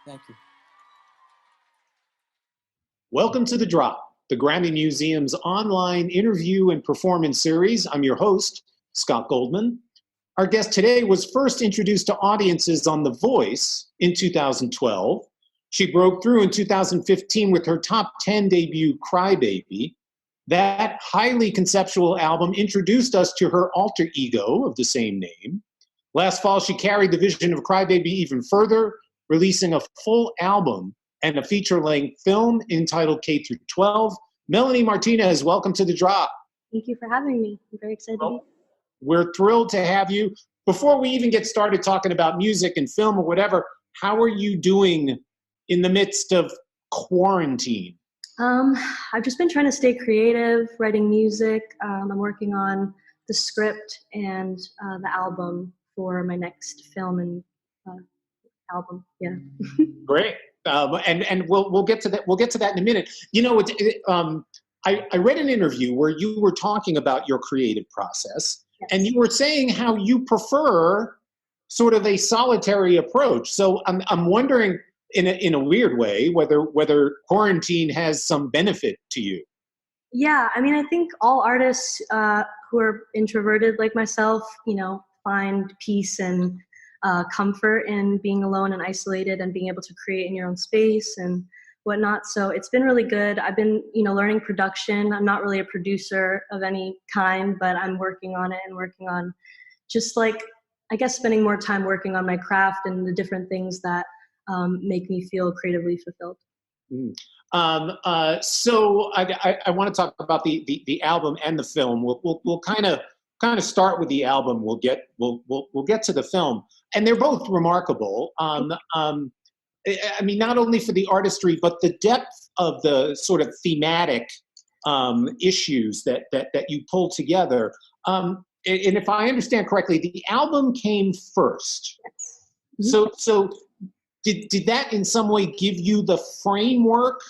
Thank you. Welcome to The Drop, the Grammy Museum's online interview and performance series. I'm your host, Scott Goldman. Our guest today was first introduced to audiences on The Voice in 2012. She broke through in 2015 with her top 10 debut, Cry Baby. That highly conceptual album introduced us to her alter ego of the same name. Last fall, she carried the vision of Cry Baby even further, releasing a full album and a feature-length film entitled K through 12. Melanie Martinez, welcome to The Drop. Thank you for having me. I'm very excited to be here. We're thrilled to have you. Before we even get started talking about music and film or whatever, how are you doing in the midst of quarantine? I've just been trying to stay creative, writing music. I'm working on the script and the album for my next film and album. Yeah. Great. And we'll get to that. We'll get to that in a minute. You know, I read an interview where you were talking about your creative process, yes, and you were saying how you prefer sort of a solitary approach. So I'm wondering, in a weird way, whether quarantine has some benefit to you. Yeah, I mean, I think all artists who are introverted like myself, find peace and comfort in being alone and isolated and being able to create in your own space and whatnot. So it's been really good. I've been, learning production. I'm not really a producer of any kind, but I'm working on it and working on just spending more time working on my craft and the different things that make me feel creatively fulfilled. So I want to talk about the album and the film. We'll kind of start with the album. We'll get to the film, and they're both remarkable. I mean, not only for the artistry, but the depth of the sort of thematic issues that you pull together. And if I understand correctly, the album came first. Mm-hmm. So did that in some way give you the framework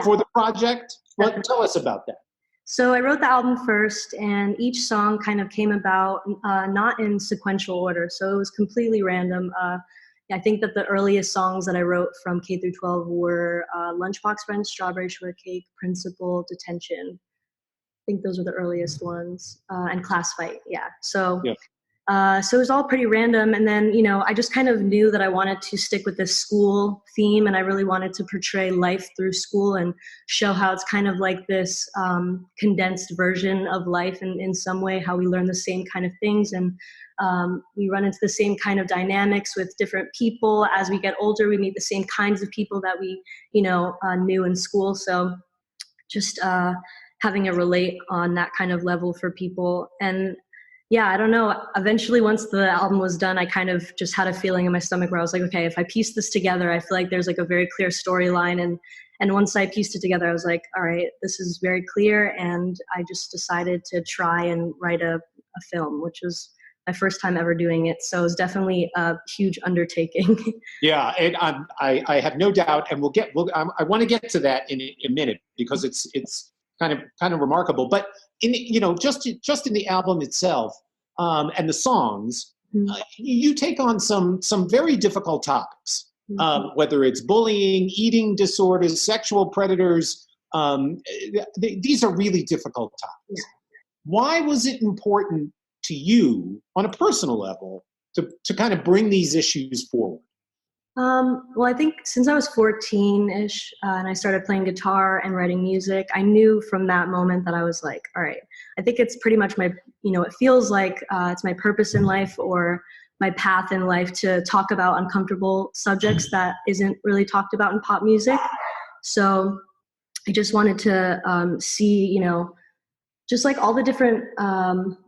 for the project? Tell us about that. So I wrote the album first, and each song kind of came about not in sequential order. So it was completely random. I think that the earliest songs that I wrote from K through 12 were Lunchbox Friends, Strawberry Shortcake, Principal, Detention. I think those were the earliest ones, and Class Fight. Yeah. So it was all pretty random. And then, I just kind of knew that I wanted to stick with this school theme, and I really wanted to portray life through school and show how it's kind of like this condensed version of life in some way, how we learn the same kind of things. And we run into the same kind of dynamics with different people. As we get older, we meet the same kinds of people that we, knew in school. So just having a relate on that kind of level for people. And yeah, I don't know. Eventually, once the album was done, I kind of just had a feeling in my stomach where I was like, okay, if I piece this together, I feel like there's like a very clear storyline. And once I pieced it together, I was like, all right, this is very clear. And I just decided to try and write a film, which was my first time ever doing it. So it was definitely a huge undertaking. Yeah, and I have no doubt, and I want to get to that in a minute because it's kind of remarkable. But just in the album itself and the songs, you take on some very difficult topics, whether it's bullying, eating disorders, sexual predators. These are really difficult topics. Yeah. Why was it important to you on a personal level to kind of bring these issues forward? Well, I think since I was 14-ish and I started playing guitar and writing music, I knew from that moment that I was like, all right, I think it's pretty much it feels like it's my purpose in life or my path in life to talk about uncomfortable subjects that isn't really talked about in pop music. So I just wanted to see, just like all the different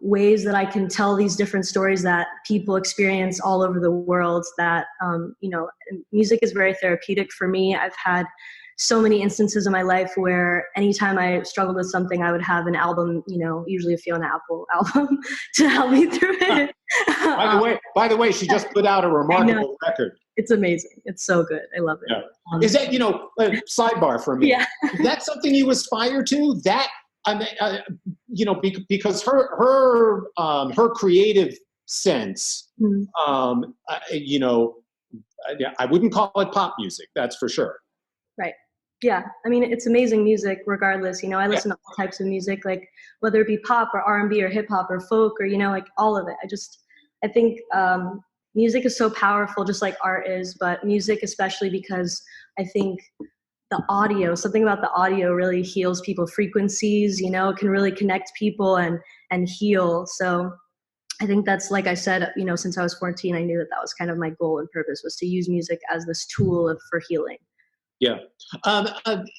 ways that I can tell these different stories that people experience all over the world that, music is very therapeutic for me. I've had so many instances in my life where anytime I struggled with something, I would have an album, usually a Fiona Apple album to help me through it. By the way, she just put out a remarkable record. It's amazing. It's so good. I love it. Yeah. Is that, a sidebar for me? Yeah. Is that something you aspire to? That, because her creative sense, I wouldn't call it pop music, that's for sure. Right. Yeah. I mean, it's amazing music regardless. You know, I listen to all types of music, like whether it be pop or R&B or hip hop or folk or, you know, like all of it. I think music is so powerful, just like art is, but music especially because I think something about the audio really heals people. Frequencies, you know, it can really connect people and heal. So I think that's, like I said, you know, since I was 14, I knew that was kind of my goal and purpose, was to use music as this tool for healing. Yeah.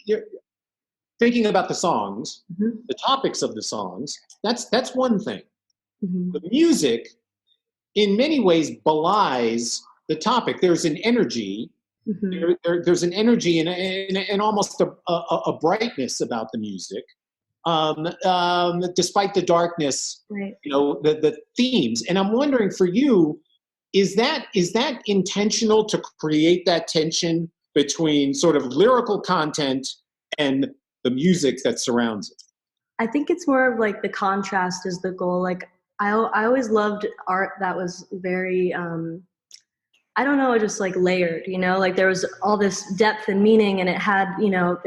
You're thinking about the songs, the topics of the songs, that's one thing. The music, in many ways, belies the topic. There's an energy. There's an energy and almost a brightness about the music, despite the darkness. Right. You know, the themes. And I'm wondering, for you, is that intentional to create that tension between sort of lyrical content and the music that surrounds it? I think it's more of like the contrast is the goal. Like I always loved art that was very, I don't know, just like layered, you know, like there was all this depth and meaning, and it had, you know,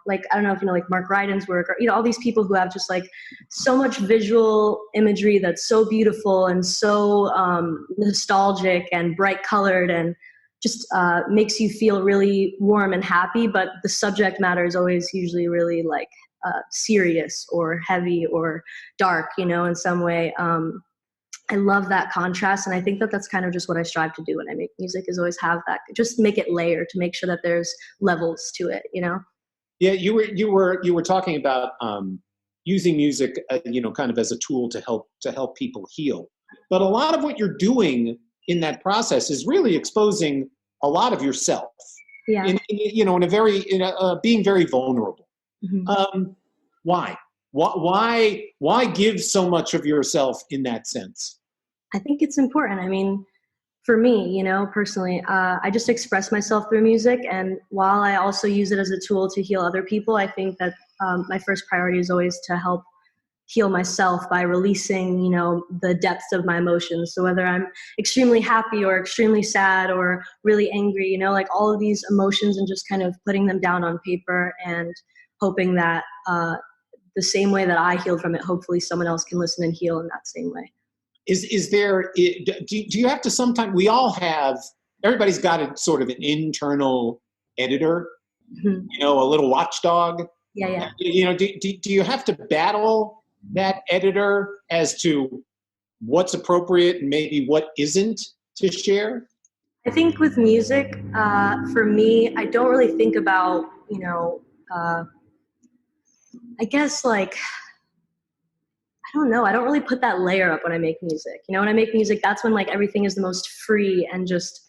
like, I don't know if you know, like Mark Ryden's work, or, you know, all these people who have just like so much visual imagery that's so beautiful and so nostalgic and bright colored, and just makes you feel really warm and happy. But the subject matter is always usually really like serious or heavy or dark, you know, in some way. I love that contrast, and I think that that's kind of just what I strive to do when I make music, is always have that, just make it layered, to make sure that there's levels to it, you know? Yeah, you were talking about using music, you know, kind of as a tool to help people heal. But a lot of what you're doing in that process is really exposing a lot of yourself. Yeah. You know, being very vulnerable. Why? Why give so much of yourself in that sense? I think it's important. I mean, for me, you know, personally, I just express myself through music. And while I also use it as a tool to heal other people, I think that my first priority is always to help heal myself by releasing, you know, the depths of my emotions. So whether I'm extremely happy or extremely sad or really angry, you know, like all of these emotions, and just kind of putting them down on paper and hoping that the same way that I healed from it, hopefully someone else can listen and heal in that same way. Is there, do you have to sometimes, everybody's got a sort of an internal editor, you know, a little watchdog. Yeah. You know, do you have to battle that editor as to what's appropriate and maybe what isn't to share? I think with music, for me, I don't really think about, you know, I guess, like, I don't know. I don't really put that layer up when I make music. You know, when I make music, that's when like everything is the most free, and just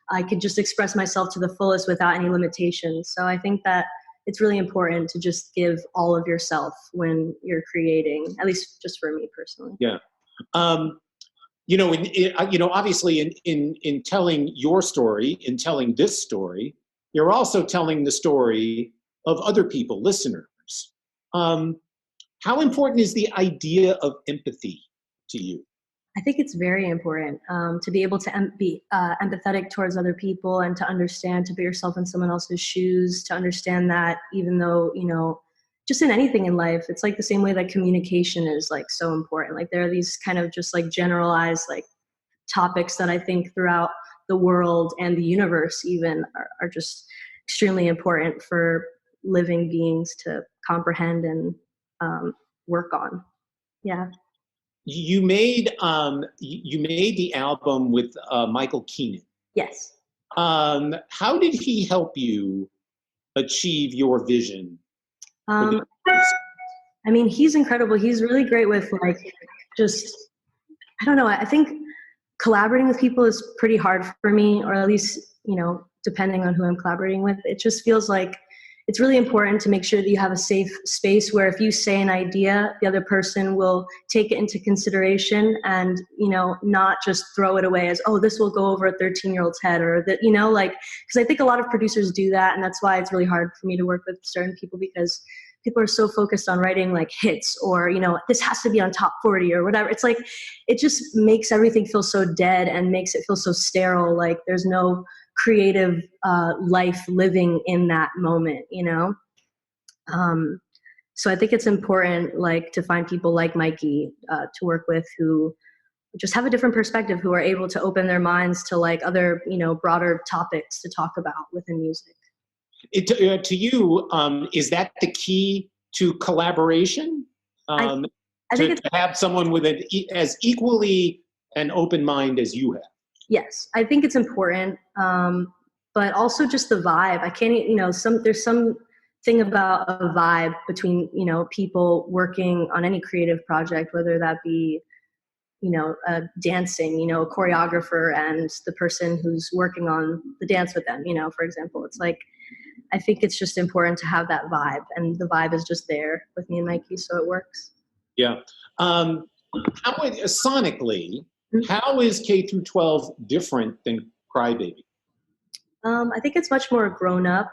I could just express myself to the fullest without any limitations. So I think that it's really important to just give all of yourself when you're creating, at least just for me personally. Yeah. You know, you know, obviously in telling your story, in telling this story, you're also telling the story of other people, listeners. How important is the idea of empathy to you? I think it's very important to be able to be empathetic towards other people, and to understand, to put yourself in someone else's shoes, to understand that even though, you know, just in anything in life, it's like the same way that communication is like so important. Like there are these kind of just like generalized like topics that I think throughout the world and the universe even are just extremely important for living beings to comprehend and work on. Yeah. You made the album with Michael Keenan. Yes. How did he help you achieve your vision? I mean, he's incredible. He's really great with like, just, I don't know. I think collaborating with people is pretty hard for me, or at least, you know, depending on who I'm collaborating with. It just feels like it's really important to make sure that you have a safe space where if you say an idea, the other person will take it into consideration and, you know, not just throw it away as, oh, this will go over a 13-year-old's head, or that, you know, like, because I think a lot of producers do that. And that's why it's really hard for me to work with certain people, because people are so focused on writing like hits or, you know, this has to be on top 40 or whatever. It's like, it just makes everything feel so dead and makes it feel so sterile. Like there's no creative life living in that moment, you know? So I think it's important, like, to find people like Mikey to work with who just have a different perspective, who are able to open their minds to like other, you know, broader topics to talk about within music. To you, is that the key to collaboration? I think it's, to have someone with as equally an open mind as you have? yes, I think it's important, but also just the vibe. I can't, you know, there's some thing about a vibe between, you know, people working on any creative project, whether that be, you know, dancing, you know, a choreographer and the person who's working on the dance with them, you know, for example. It's like, I think it's just important to have that vibe, and the vibe is just there with me and Mikey, so it works. Yeah. Sonically, Mhm. how is K through 12 different than Crybaby? I think it's much more grown up,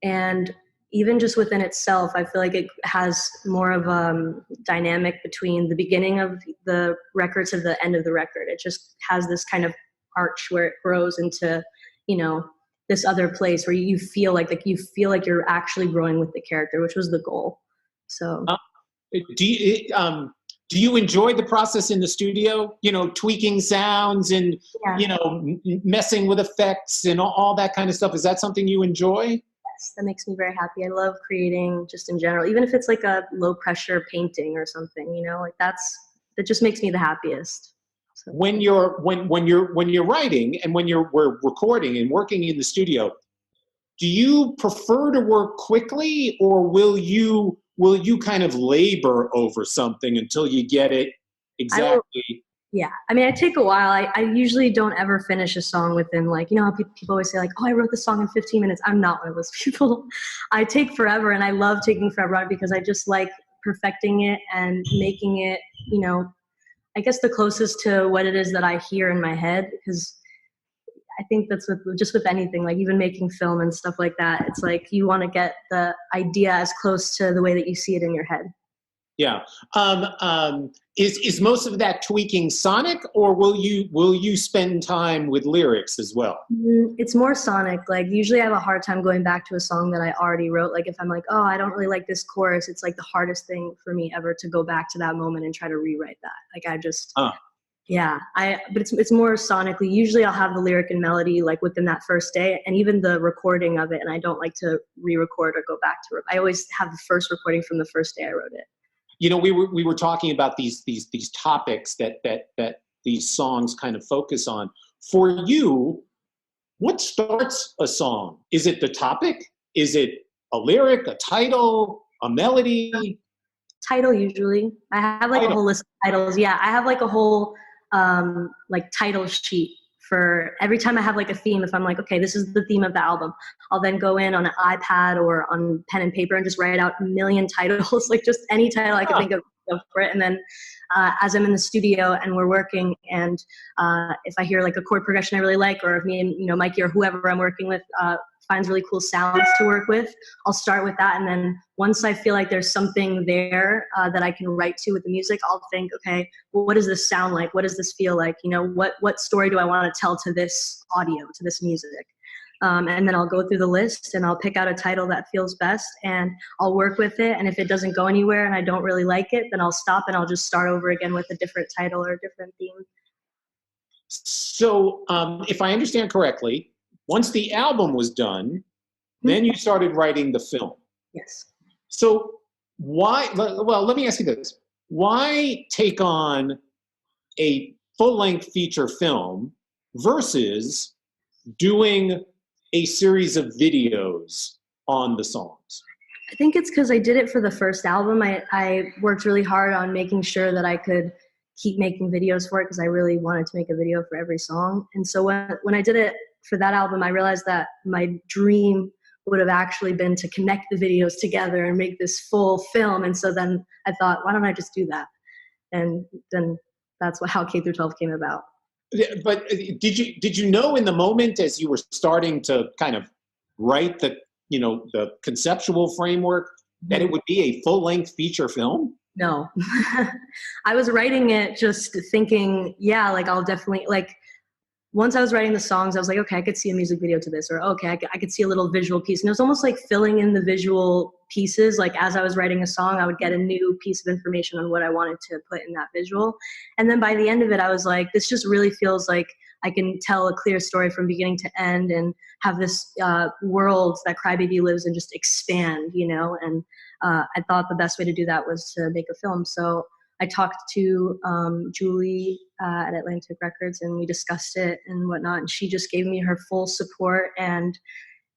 and even just within itself, I feel like it has more of a dynamic between the beginning of the record to the end of the record. It just has this kind of arch where it grows into, you know, this other place where you feel like you're actually growing with the character, which was the goal. So Do you enjoy the process in the studio? You know, tweaking sounds and yeah. you know, messing with effects and all that kind of stuff. Is that something you enjoy? Yes, that makes me very happy. I love creating just in general, even if it's like a low pressure painting or something. You know, like that just makes me the happiest. So. When you're writing and when we're recording and working in the studio, do you prefer to work quickly, or will you kind of labor over something until you get it exactly? Yeah, I mean, I take a while. I usually don't ever finish a song within, like, you know how people always say like, oh, I wrote the song in 15 minutes. I'm not one of those people. I take forever, and I love taking forever on it because I just like perfecting it and making it, you know, I guess the closest to what it is that I hear in my head, because I think that's with anything, like even making film and stuff like that. It's like you want to get the idea as close to the way that you see it in your head. Yeah. Is most of that tweaking sonic, or will you spend time with lyrics as well? It's more sonic. Like usually I have a hard time going back to a song that I already wrote. Like if I'm like, oh, I don't really like this chorus, it's like the hardest thing for me ever to go back to that moment and try to rewrite that. Like I just, yeah, but it's more sonically. Usually I'll have the lyric and melody like within that first day, and even the recording of it. And I don't like to re-record or go back to it. I always have the first recording from the first day I wrote it. You know, we were talking about these topics that these songs kind of focus on. For you, what starts a song? Is it the topic? Is it a lyric, a title, a melody? Title usually. I have like a whole list of titles. Yeah, I have like a whole like title sheet for every time I have like a theme. If I'm like, okay, this is the theme of the album, I'll then go in on an iPad or on pen and paper and just write out a million titles, like just any title I can think of for it. And then as I'm in the studio and we're working, and if I hear like a chord progression I really like, or if me and, you know, Mikey or whoever I'm working with finds really cool sounds to work with, I'll start with that. And then once I feel like there's something there that I can write to with the music, I'll think, okay, well, what does this sound like? What does this feel like? You know, what story do I want to tell to this audio, to this music? And then I'll go through the list and I'll pick out a title that feels best, and I'll work with it. And if it doesn't go anywhere and I don't really like it, then I'll stop and I'll just start over again with a different title or a different theme. So if I understand correctly, once the album was done, then you started writing the film. Yes. So why, well, let me ask you this. Why take on a full-length feature film versus doing a series of videos on the songs? I think it's because I did it for the first album. I worked really hard on making sure that I could keep making videos for it, because I really wanted to make a video for every song. And so when I did it for that album, I realized that my dream would have actually been to connect the videos together and make this full film. And so then I thought, why don't I just do that? And then that's how K through 12 came about. But did you know in the moment as you were starting to kind of write the conceptual framework that it would be a full-length feature film? No. I was writing it just thinking, yeah, like I'll definitely, like, once I was writing the songs, I was like, okay, I could see a music video to this, or okay, I could see a little visual piece. And it was almost like filling in the visual pieces. Like as I was writing a song, I would get a new piece of information on what I wanted to put in that visual. And then by the end of it, I was like, this just really feels like I can tell a clear story from beginning to end and have this world that Crybaby lives in just expand, And I thought the best way to do that was to make a film. So I talked to Julie at Atlantic Records, and we discussed it and whatnot. And she just gave me her full support, and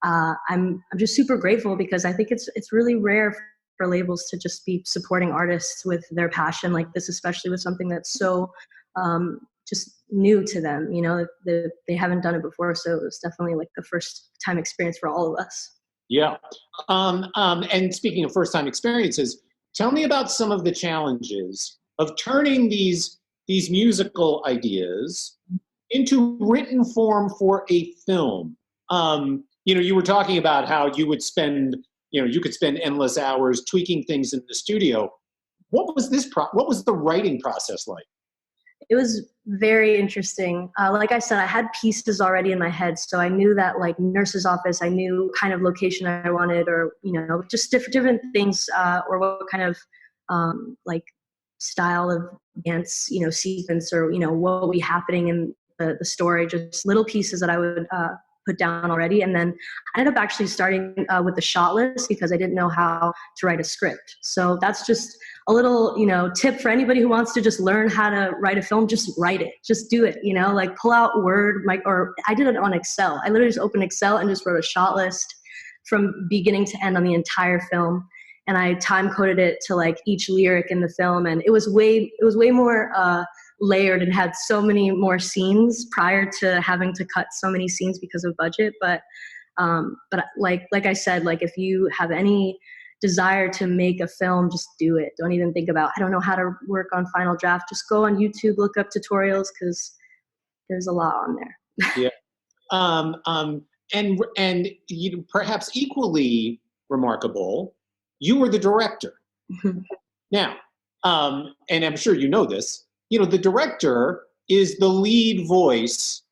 I'm just super grateful because I think it's really rare for labels to just be supporting artists with their passion like this, especially with something that's so just new to them. They haven't done it before, so it was definitely like the first time experience for all of us. Yeah. And speaking of first time experiences, tell me about some of the challenges of turning these musical ideas into written form for a film. You were talking about how you would spend, you could spend endless hours tweaking things in the studio. What was what was the writing process like? It was very interesting. Like I said, I had pieces already in my head, so I knew that like nurse's office, I knew kind of location I wanted, or just different things, or what kind of like style of dance, sequence, or what would be happening in the story. Just little pieces that I would put down already, and then I ended up actually starting with the shot list because I didn't know how to write a script. So that's just a little, tip for anybody who wants to just learn how to write a film. Just write it. Just do it. Like pull out Word, or I did it on Excel. I literally just opened Excel and just wrote a shot list from beginning to end on the entire film. And I time coded it to like each lyric in the film, and it was way more layered and had so many more scenes prior to having to cut so many scenes because of budget. But like I said, like if you have any desire to make a film, just do it. Don't even think about, I don't know how to work on Final Draft. Just go on YouTube, look up tutorials, because there's a lot on there. Yeah. And perhaps equally remarkable, you were the director. Now, and I'm sure you know this, the director is the lead voice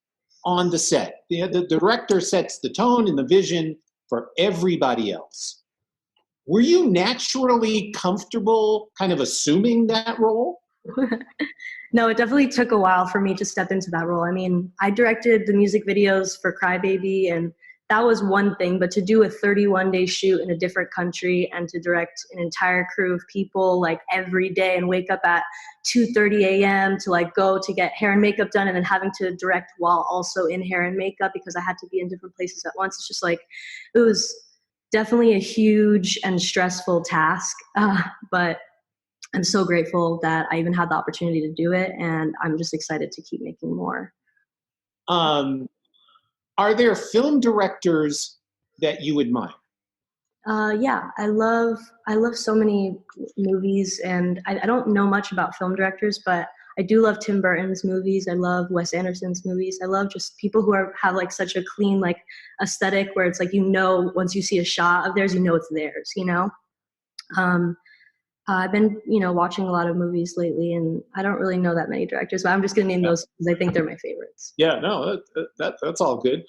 on the set. The director sets the tone and the vision for everybody else. Were you naturally comfortable kind of assuming that role? No, it definitely took a while for me to step into that role. I mean, I directed the music videos for Crybaby, and that was one thing, but to do a 31-day shoot in a different country and to direct an entire crew of people like every day and wake up at 2:30 a.m. to like go to get hair and makeup done, and then having to direct while also in hair and makeup because I had to be in different places at once. It's just like, it was definitely a huge and stressful task, but I'm so grateful that I even had the opportunity to do it, and I'm just excited to keep making more. Are there film directors that you admire? Yeah, I love so many movies, and I don't know much about film directors, but I do love Tim Burton's movies. I love Wes Anderson's movies. I love just people who have like such a clean like aesthetic where it's like, once you see a shot of theirs, it's theirs, I've been, watching a lot of movies lately, and I don't really know that many directors, but I'm just going to name those because I think they're my favorites. Yeah, no, that's all good.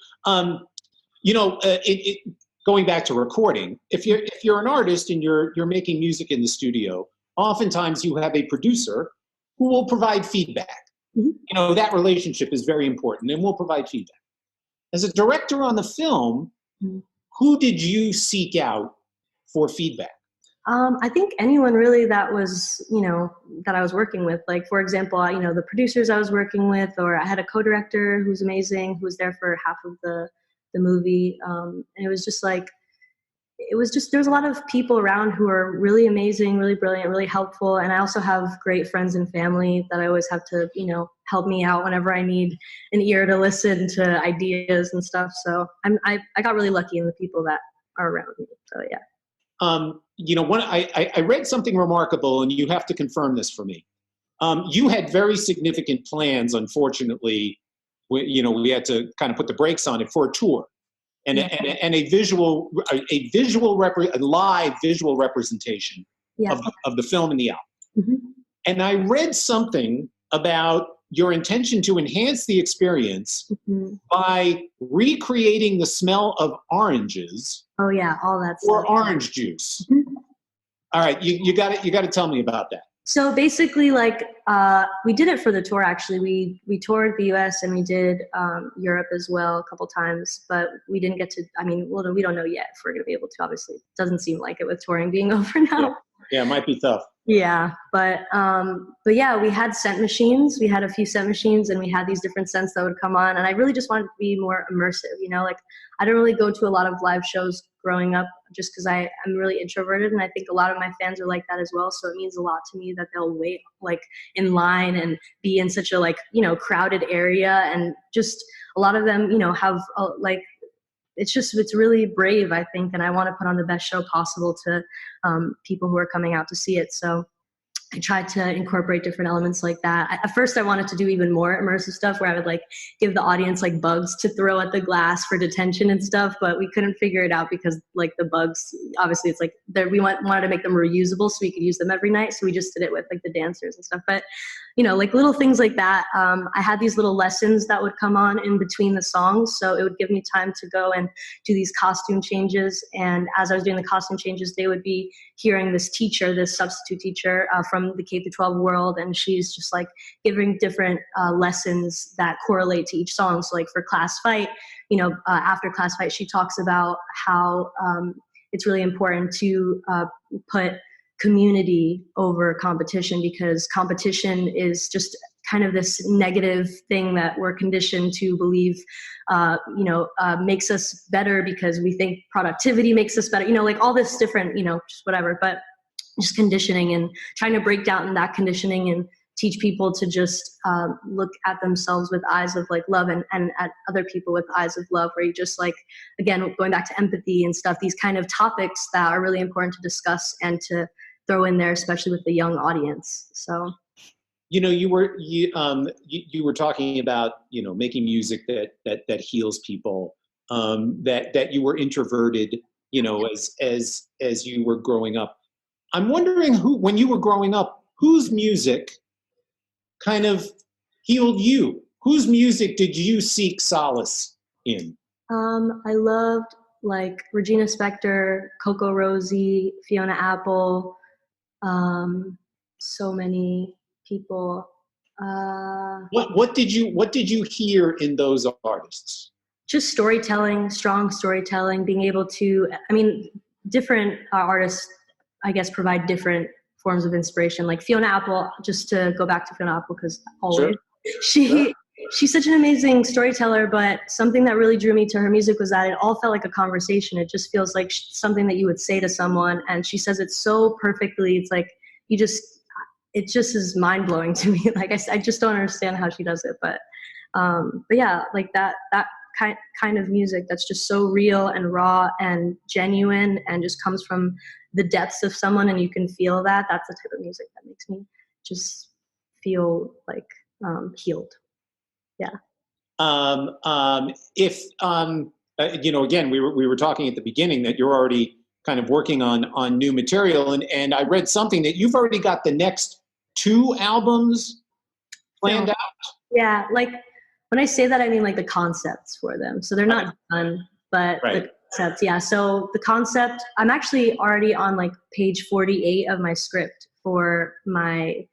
Going back to recording, if you're an artist and you're making music in the studio, oftentimes you have a producer who will provide feedback. Mm-hmm. That relationship is very important, and will provide feedback. As a director on the film, mm-hmm. who did you seek out for feedback? I think anyone really that was, that I was working with. Like, for example, the producers I was working with, or I had a co-director who's amazing, who was there for half of the movie. And it was just like, there was a lot of people around who are really amazing, really brilliant, really helpful. And I also have great friends and family that I always have to, help me out whenever I need an ear to listen to ideas and stuff. So I got really lucky in the people that are around me. So yeah. I read something remarkable, and you have to confirm this for me. You had very significant plans, unfortunately. We had to kind of put the brakes on it for a tour. and a live visual representation of the film and the album. Mm-hmm. And I read something about your intention to enhance the experience by recreating the smell of oranges. Oh yeah, all that stuff. Or orange juice. All right, you got to tell me about that. So basically, like, we did it for the tour, actually. We toured the US and we did Europe as well a couple times, but we didn't get to, I mean, well, we don't know yet if we're going to be able to, obviously. It doesn't seem like it with touring being over now. Yeah, it might be tough. Yeah, but yeah, we had scent machines. We had a few scent machines, and we had these different scents that would come on. And I really just wanted to be more immersive, you know. Like, I didn't really go to a lot of live shows growing up, just because I'm really introverted, and I think a lot of my fans are like that as well. So it means a lot to me that they'll wait like in line and be in such a, like, you know, crowded area, and just a lot of them, you know, have like. It's really brave, I think, and I want to put on the best show possible to people who are coming out to see it. So I tried to incorporate different elements like that. At first, I wanted to do even more immersive stuff where I would like give the audience like bugs to throw at the glass for detention and stuff, but we couldn't figure it out because like the bugs, obviously it's like we wanted to make them reusable so we could use them every night. So we just did it with like the dancers and stuff. But you know, like little things like that. I had these little lessons that would come on in between the songs. So it would give me time to go and do these costume changes. And as I was doing the costume changes, they would be hearing this teacher, this substitute teacher from the K-12 world. And she's just like giving different lessons that correlate to each song. So like for Class Fight, you know, after Class Fight, she talks about how it's really important to put community over competition, because competition is just kind of this negative thing that we're conditioned to believe, makes us better because we think productivity makes us better, you know, like all this different, you know, just whatever, but just conditioning, and trying to break down that conditioning and teach people to just look at themselves with eyes of like love, and at other people with eyes of love, where you just like, again, going back to empathy and stuff, these kind of topics that are really important to discuss and to throw in there, especially with the young audience. So, you know, you were talking about, you know, making music that heals people, that you were introverted, you know, as you were growing up. I'm wondering when you were growing up, whose music kind of healed you? Whose music did you seek solace in? I loved like Regina Spektor, Coco Rosie, Fiona Apple, so many people. What did you hear in those artists? Just storytelling, strong storytelling, being able to, I mean, different artists, I guess, provide different forms of inspiration. Like Fiona Apple, just to go back to Fiona Apple, because always, Sure. She's such an amazing storyteller, but something that really drew me to her music was that it all felt like a conversation. It just feels like something that you would say to someone, and she says it so perfectly. It's like, it just is mind blowing to me. Like I just don't understand how she does it, but yeah, like that kind of music that's just so real and raw and genuine and just comes from the depths of someone, and you can feel that. That's the type of music that makes me just feel like healed. Yeah. You know, again, we were talking at the beginning that you're already kind of working on new material, and I read something that you've already got the next 2 albums planned out. Yeah, like when I say that, I mean like the concepts for them. So they're not done, but the concepts, yeah. So the concept, I'm actually already on like page 48 of my script for my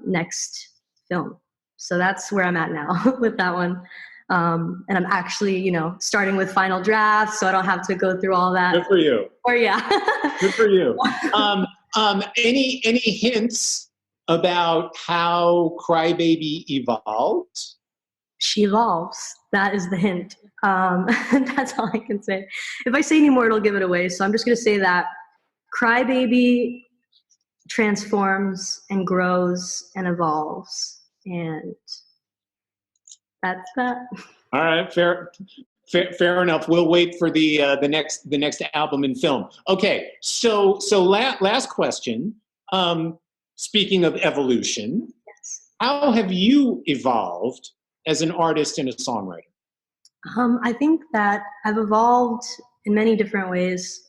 next film. So that's where I'm at now with that one. And I'm actually, you know, starting with final drafts, so I don't have to go through all that. Good for you. Or yeah. Good for you. Any hints about how Crybaby evolved? She evolves. That is the hint. That's all I can say. If I say any more, it'll give it away. So I'm just going to say that Crybaby transforms and grows and evolves. And that's that. All right, fair enough. We'll wait for the next album and film. Okay, so last question. Speaking of evolution, yes. How have you evolved as an artist and a songwriter? I think that I've evolved in many different ways.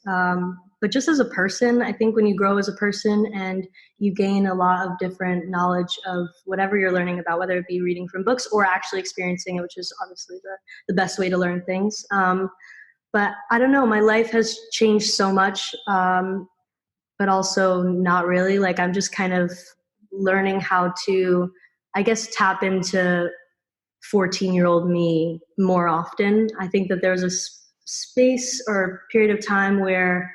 But just as a person, I think when you grow as a person and you gain a lot of different knowledge of whatever you're learning about, whether it be reading from books or actually experiencing it, which is obviously the best way to learn things. But I don't know, my life has changed so much, but also not really. Like I'm just kind of learning how to, I guess, tap into 14-year-old me more often. I think that there was a space or period of time where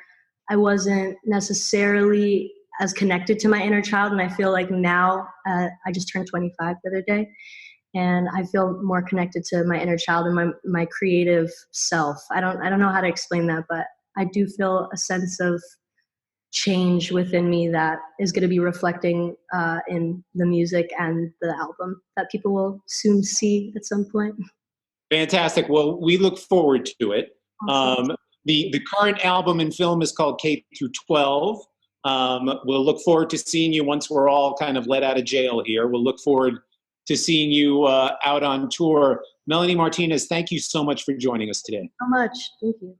I wasn't necessarily as connected to my inner child, and I feel like now I just turned 25 the other day, and I feel more connected to my inner child and my creative self. I don't know how to explain that, but I do feel a sense of change within me that is going to be reflecting in the music and the album that people will soon see at some point. Fantastic. Well, we look forward to it. Awesome. The current album and film is called K through 12. We'll look forward to seeing you once we're all kind of let out of jail here. We'll look forward to seeing you out on tour. Melanie Martinez, thank you so much for joining us today. So much. Thank you.